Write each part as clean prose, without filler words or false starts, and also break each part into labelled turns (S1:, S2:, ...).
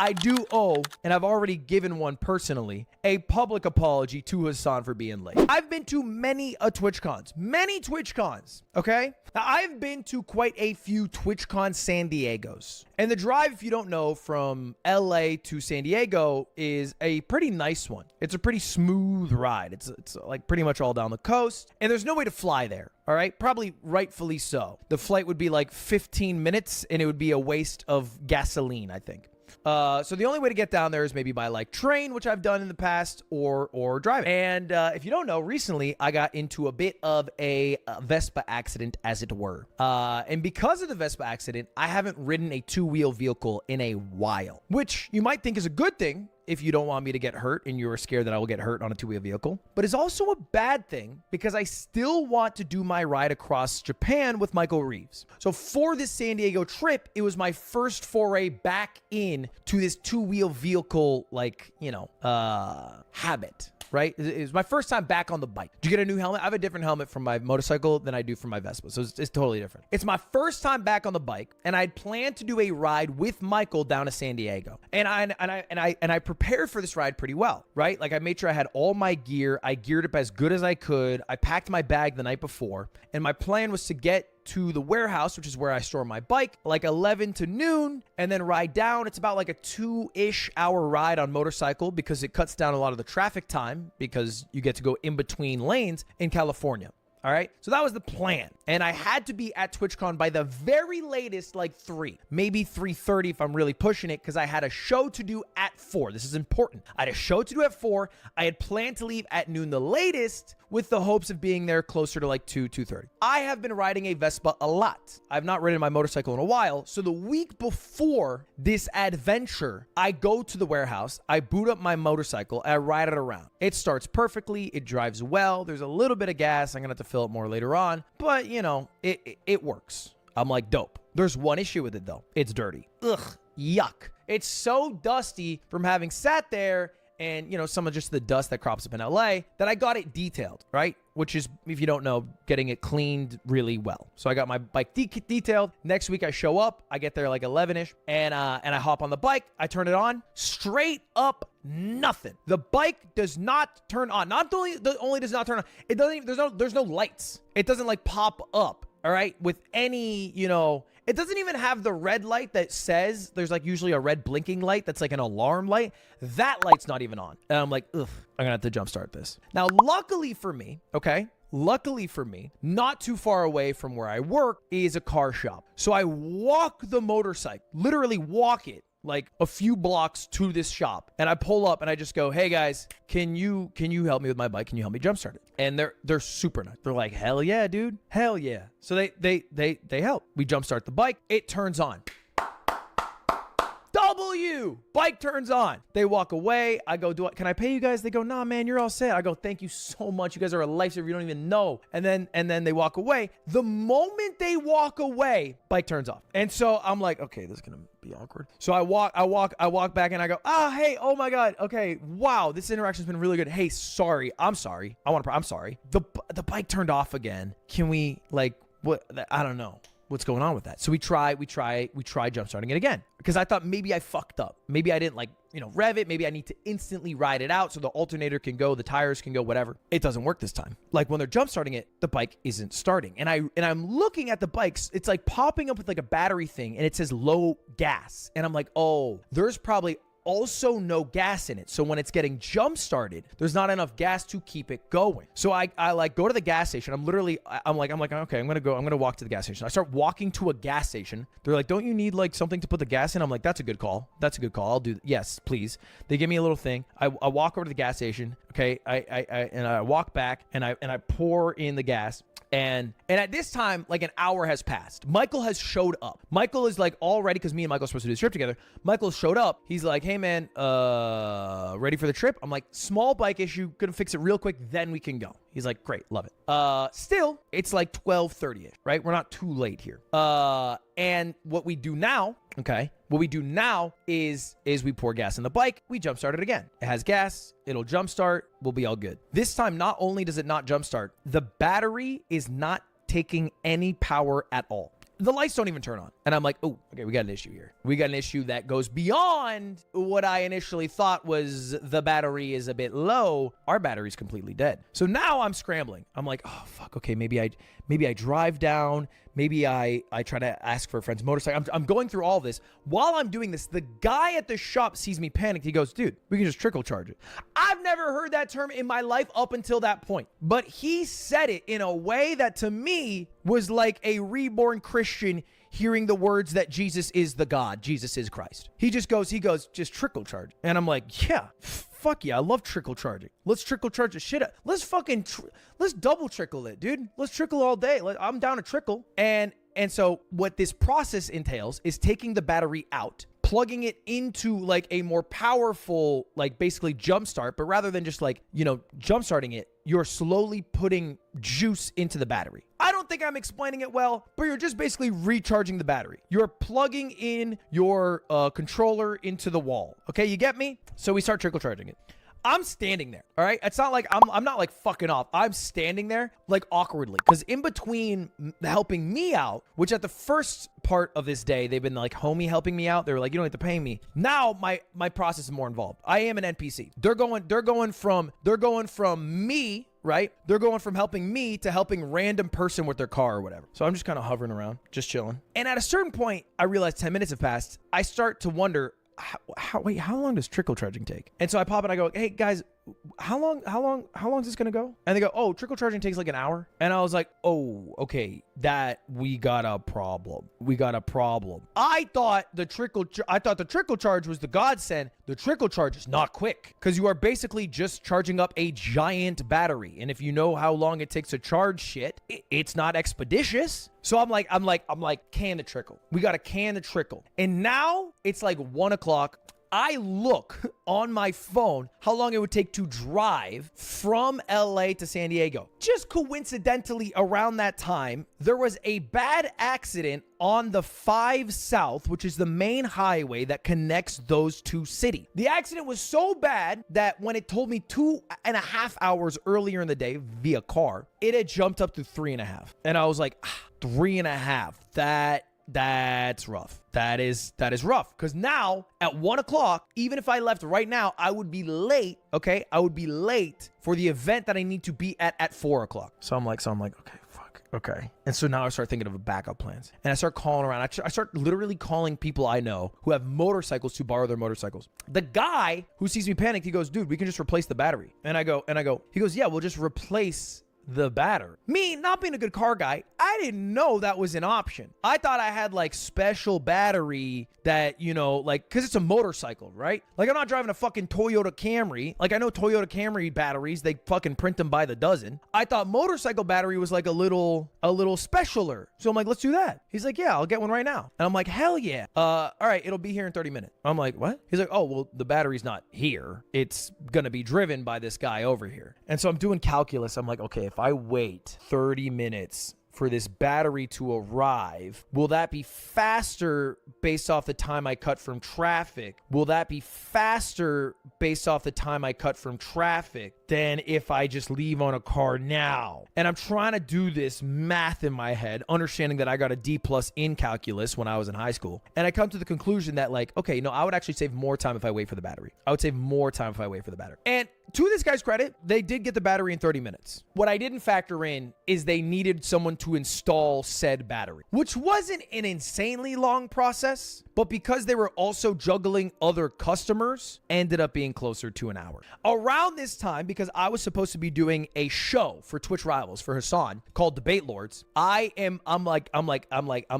S1: I do owe, and I've already given one personally, a public apology to Hasan for being late. I've been to many TwitchCons, okay? Now, I've been to quite a few TwitchCon San Diegos. And the drive, if you don't know, from LA to San Diego is a pretty nice one. It's a pretty smooth ride. It's like pretty much all down the coast. And there's no way to fly there, all right? Probably rightfully so. The flight would be like 15 minutes, and it would be a waste of gasoline, I think. So the only way to get down there is maybe by like train, which I've done in the past, or driving. And if you don't know, recently I got into a bit of a Vespa accident, as it were. And because of the Vespa accident, I haven't ridden a two-wheel vehicle in a while, which you might think is a good thing if you don't want me to get hurt and you're scared that I will get hurt on a two-wheel vehicle. But it's also a bad thing because I still want to do my ride across Japan with Michael Reeves. So for this San Diego trip, it was my first foray back in to this two-wheel vehicle, like, you know, habit. Right? It was my first time back on the bike. Did you get a new helmet? I have a different helmet from my motorcycle than I do from my Vespa. So it's totally different. It's my first time back on the bike, and I'd planned to do a ride with Michael down to San Diego. And I prepared for this ride pretty well, right? Like I made sure I had all my gear. I geared up as good as I could. I packed my bag the night before, and my plan was to get to the warehouse, which is where I store my bike, like 11 to noon, and then ride down. It's about like a 2-ish hour ride on motorcycle because it cuts down a lot of the traffic time because you get to go in between lanes in California. All right. So that was the plan. And I had to be at TwitchCon by the very latest, like 3, maybe 3:30 if I'm really pushing it, because I had a show to do at 4. This is important. I had a show to do at 4. I had planned to leave at noon the latest with the hopes of being there closer to like 2:30. I have been riding a Vespa a lot. I've not ridden my motorcycle in a while. So the week before this adventure, I go to the warehouse, I boot up my motorcycle, and I ride it around. It starts perfectly. It drives well. There's a little bit of gas. I'm going to have to fill it more later on, but you know, it works. I'm like, dope. There's one issue with it though. It's dirty. Ugh, yuck. It's so dusty from having sat there and, you know, some of just the dust that crops up in LA that I got it detailed, right? Which is, if you don't know, getting it cleaned really well. So I got my bike detailed. Next week I show up, I get there like 11-ish, and I hop on the bike, I turn it on, straight up nothing. The bike does not turn on. Not only does not turn on, it doesn't even, there's no lights. It doesn't like pop up, all right, with any, you know, it doesn't even have the red light that says there's like usually a red blinking light that's like an alarm light. That light's not even on. And I'm like, ugh, I'm gonna have to jumpstart this. Now, luckily for me, okay, not too far away from where I work is a car shop. So I walk the motorcycle, literally walk it like a few blocks to this shop, and I pull up and I just go, hey guys, can you help me with my bike? Can you help me jumpstart it? And they're super nice. They're like, hell yeah, dude, hell yeah. So they help. We jumpstart the bike. It turns on. Bike turns on. They walk away. I go, can I pay you guys? They go, nah, man, you're all set. I go, thank you so much. You guys are a lifesaver. You don't even know. And then they walk away. The moment they walk away, bike turns off. And so I'm like, okay, this is gonna be awkward. So I walk back and I go, hey, oh my God. Okay. Wow. This interaction's been really good. Hey, sorry. I'm sorry. I'm sorry. The bike turned off again. Can we what? I don't know what's going on with that. So we try jumpstarting it again, because I thought maybe I fucked up. Maybe I didn't rev it. Maybe I need to instantly ride it out so the alternator can go, the tires can go, whatever. It doesn't work this time. Like when they're jumpstarting it, the bike isn't starting. And I'm looking at the bikes. It's like popping up with like a battery thing, and it says low gas. And I'm like, oh, there's probably also no gas in it. So when it's getting jump started, there's not enough gas to keep it going. So I like go to the gas station. I'm like, okay, I'm going to walk to the gas station. I start walking to a gas station. They're like, don't you need like something to put the gas in? I'm like, that's a good call. I'll do. Yes, please. They give me a little thing. I walk over to the gas station. Okay. I walk back and I pour in the gas. And at this time, like an hour has passed. Michael has showed up. Michael is like all ready, because me and Michael are supposed to do this trip together. Michael showed up. He's like, hey man, ready for the trip? I'm like, small bike issue, gonna fix it real quick, then we can go. He's like, great, love it. Still, it's like 12:30-ish, right? We're not too late here. And what we do now, okay, is we pour gas in the bike, we jumpstart it again. It has gas, it'll jumpstart, we'll be all good. This time, not only does it not jumpstart, the battery is not taking any power at all. The lights don't even turn on. And And I'm like, oh, okay, we got an issue here. We got an issue that goes beyond what I initially thought was the battery is a bit low. Our battery's completely dead. So now I'm scrambling. I'm like, oh, fuck, okay, maybe I drive down. Maybe I try to ask for a friend's motorcycle. I'm going through all this. While I'm doing this, the guy at the shop sees me panicked. He goes, dude, we can just trickle charge it. I've never heard that term in my life up until that point. But he said it in a way that to me was like a reborn Christian hearing the words that Jesus is the God, Jesus is Christ. He goes, just trickle charge. And I'm like, yeah, fuck yeah, I love trickle charging. Let's trickle charge the shit out. Let's fucking, let's double trickle it, dude. Let's trickle all day. I'm down to trickle. And so what this process entails is taking the battery out, plugging it into like a more powerful, like basically jump start, but rather than just like, jump starting it, you're slowly putting juice into the battery. I don't think I'm explaining it well, but you're just basically recharging the battery. You're plugging in your controller into the wall. Okay, you get me? So we start trickle charging it. I'm standing there, all right? It's not like I'm not like fucking off. I'm standing there like awkwardly because in between helping me out, which at the first part of this day, they've been like homie helping me out. They were like, you don't have to pay me. Now my process is more involved. I am an NPC. They're going from me, right? They're going from helping me to helping random person with their car or whatever. So I'm just kind of hovering around, just chilling. And at a certain point, I realize 10 minutes have passed. I start to wonder, how long does trickle charging take? And so I pop and I go, hey guys, how long is this gonna go? And they go, oh, trickle charging takes like an hour. And I was like, oh, okay, we got a problem. I thought the trickle charge was the godsend. The trickle charge is not quick because you are basically just charging up a giant battery. And if you know how long it takes to charge shit, it's not expeditious. So I'm like, can the trickle. We got to can the trickle. And now it's like 1 o'clock. I look on my phone how long it would take to drive from LA to San Diego. Just coincidentally, around that time, there was a bad accident on the 5 South, which is the main highway that connects those two cities. The accident was so bad that when it told me 2.5 hours earlier in the day via car, it had jumped up to 3.5. And I was like, 3.5. That's rough. That is rough. Because now at 1 o'clock, even if I left right now, I would be late. Okay. I would be late for the event that I need to be at 4 o'clock. So I'm like, okay, fuck. Okay. And so now I start thinking of backup plans and I start calling around. I start literally calling people I know who have motorcycles to borrow their motorcycles. The guy who sees me panicked, he goes, dude, we can just replace the battery. And I go, he goes, yeah, we'll just replace the battery. Me, not being a good car guy, I didn't know that was an option. I thought I had like special battery that, because it's a motorcycle, right? Like I'm not driving a fucking Toyota Camry. Like I know Toyota Camry batteries, they fucking print them by the dozen. I thought motorcycle battery was like a little specialer. So I'm like, let's do that. He's like, yeah, I'll get one right now. And I'm like, hell yeah. All right, it'll be here in 30 minutes. I'm like, what? He's like, oh, well, the battery's not here. It's gonna be driven by this guy over here. And so I'm doing calculus. I'm like, okay, if I wait 30 minutes for this battery to arrive, will that be faster based off the time I cut from traffic? Will that be faster based off the time I cut from traffic than if I just leave on a car now? And I'm trying to do this math in my head, understanding that I got a D+ in calculus when I was in high school. And I come to the conclusion that like, okay, no, I would actually save more time if I wait for the battery. I would save more time if I wait for the battery. And to this guy's credit, they did get the battery in 30 minutes. What I didn't factor in is they needed someone to install said battery, which wasn't an insanely long process, but because they were also juggling other customers, ended up being closer to an hour. Around this time, because I was supposed to be doing a show for Twitch Rivals for Hasan called Debate Lords, I'm like, guys,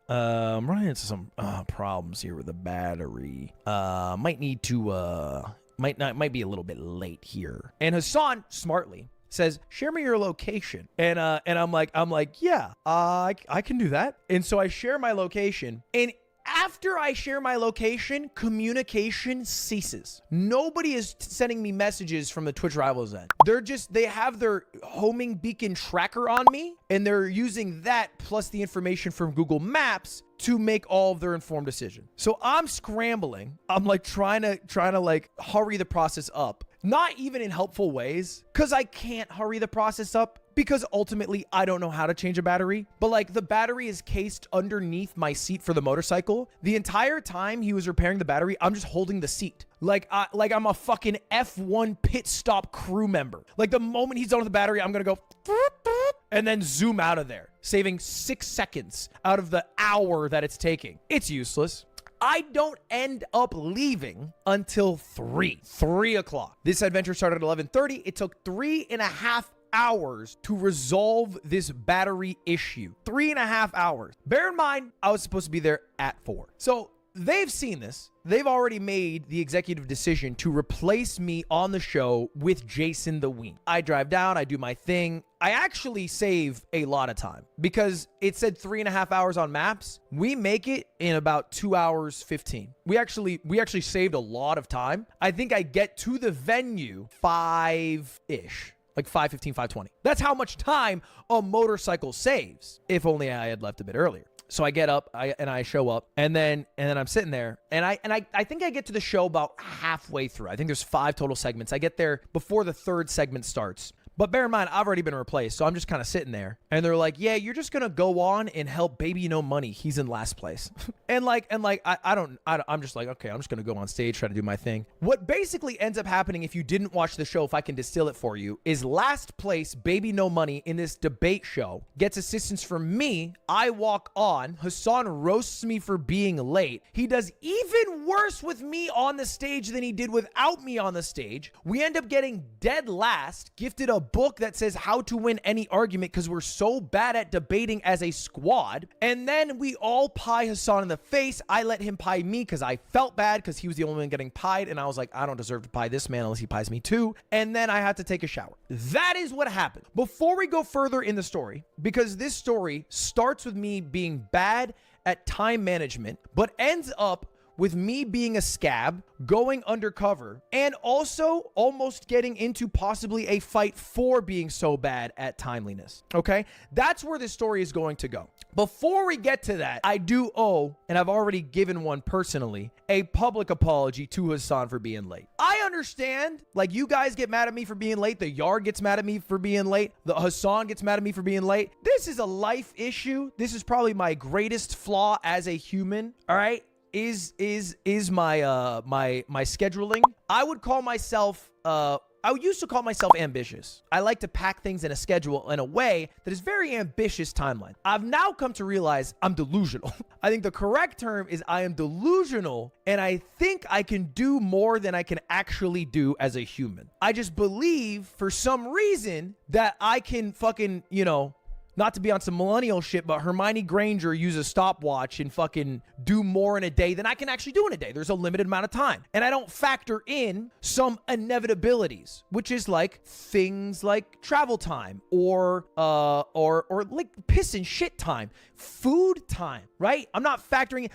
S1: I'm running into some problems here with the battery. Might be a little bit late here. And Hasan smartly says, share me your location. And I'm like, yeah, I can do that. And so I share my location, and after I share my location, communication ceases. Nobody is sending me messages from the Twitch Rivals end. They have their homing beacon tracker on me, and they're using that plus the information from Google Maps to make all of their informed decision. So I'm scrambling. I'm like trying to like hurry the process up. Not even in helpful ways, because I can't hurry the process up because ultimately I don't know how to change a battery, but like the battery is cased underneath my seat for the motorcycle. The entire time he was repairing the battery, I'm just holding the seat. Like I'm a fucking F1 pit stop crew member. Like the moment he's done with the battery, I'm gonna go and then zoom out of there, saving 6 seconds out of the hour that it's taking. It's useless. I don't end up leaving until 3 o'clock. This adventure started at 11:30. It took 3.5 hours to resolve this battery issue. 3.5 hours. Bear in mind, I was supposed to be there at 4. So they've seen this. They've already made the executive decision to replace me on the show with Jason the Ween. I drive down, I do my thing. I actually save a lot of time because it said 3.5 hours on maps. We make it in about 2 hours 15. We actually saved a lot of time. I think I get to the venue 5-ish. Like 5:15, 5:20. That's how much time a motorcycle saves. If only I had left a bit earlier. So I get up, I show up, and then I'm sitting there, and I think I get to the show about halfway through. I think there's 5 total segments. I get there before the 3rd segment starts. But bear in mind, I've already been replaced, so I'm just kind of sitting there. And they're like, yeah, you're just going to go on and help Baby No Money. He's in last place. I'm just like, okay, I'm just going to go on stage, try to do my thing. What basically ends up happening, if you didn't watch the show, if I can distill it for you, is last place, Baby No Money in this debate show gets assistance from me. I walk on. Hasan roasts me for being late. He does even worse with me on the stage than he did without me on the stage. We end up getting dead last, gifted a book that says how to win any argument because we're so bad at debating as a squad. And then we all pie Hasan in the face. I let him pie me because I felt bad because he was the only one getting pied. And I was like, I don't deserve to pie this man unless he pies me too. And then I had to take a shower. That is what happened. Before we go further in the story, because this story starts with me being bad at time management, but ends up with me being a scab, going undercover, and also almost getting into possibly a fight for being so bad at timeliness, okay? That's where this story is going to go. Before we get to that, I do owe, and I've already given one personally, a public apology to Hasan for being late. I understand, like, you guys get mad at me for being late, the Yard gets mad at me for being late, the Hasan gets mad at me for being late. This is a life issue. This is probably my greatest flaw as a human, all right? Is my scheduling. I would call myself I used to call myself ambitious. I like to pack things in a schedule in a way that is very ambitious timeline. I've now come to realize I'm delusional. I think the correct term is I am delusional, and I think I can do more than I can actually do as a human. I just believe for some reason that I can fucking, not to be on some millennial shit, but Hermione Granger use a stopwatch and fucking do more in a day than I can actually do in a day. There's a limited amount of time. And I don't factor in some inevitabilities, which is like things like travel time or like piss and shit time, food time, right? I'm not factoring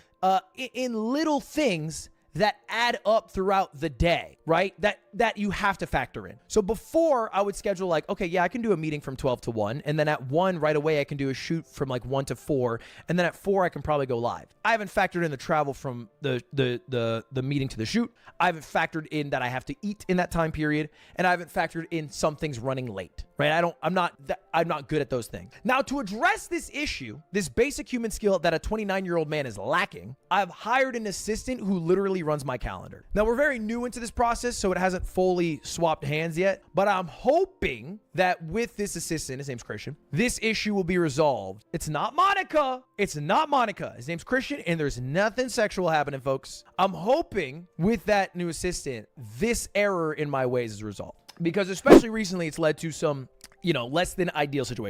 S1: in little things that add up throughout the day, right? That you have to factor in. So before I would schedule like, okay, yeah, I can do a meeting from 12 to 1. And then at 1 right away, I can do a shoot from like 1 to 4. And then at 4, I can probably go live. I haven't factored in the travel from the meeting to the shoot. I haven't factored in that I have to eat in that time period. And I haven't factored in some things running late, right? I'm not good at those things. Now, to address this issue, this basic human skill that a 29-year-old man is lacking, I've hired an assistant who literally runs my calendar. Now, we're very new into this process, so it hasn't fully swapped hands yet, but I'm hoping that with this assistant, his name's Christian, this issue will be resolved. It's not Monica. It's not Monica. His name's Christian, and there's nothing sexual happening, folks. I'm hoping with that new assistant, this error in my ways is resolved. Because especially recently, it's led to some, less than ideal situations.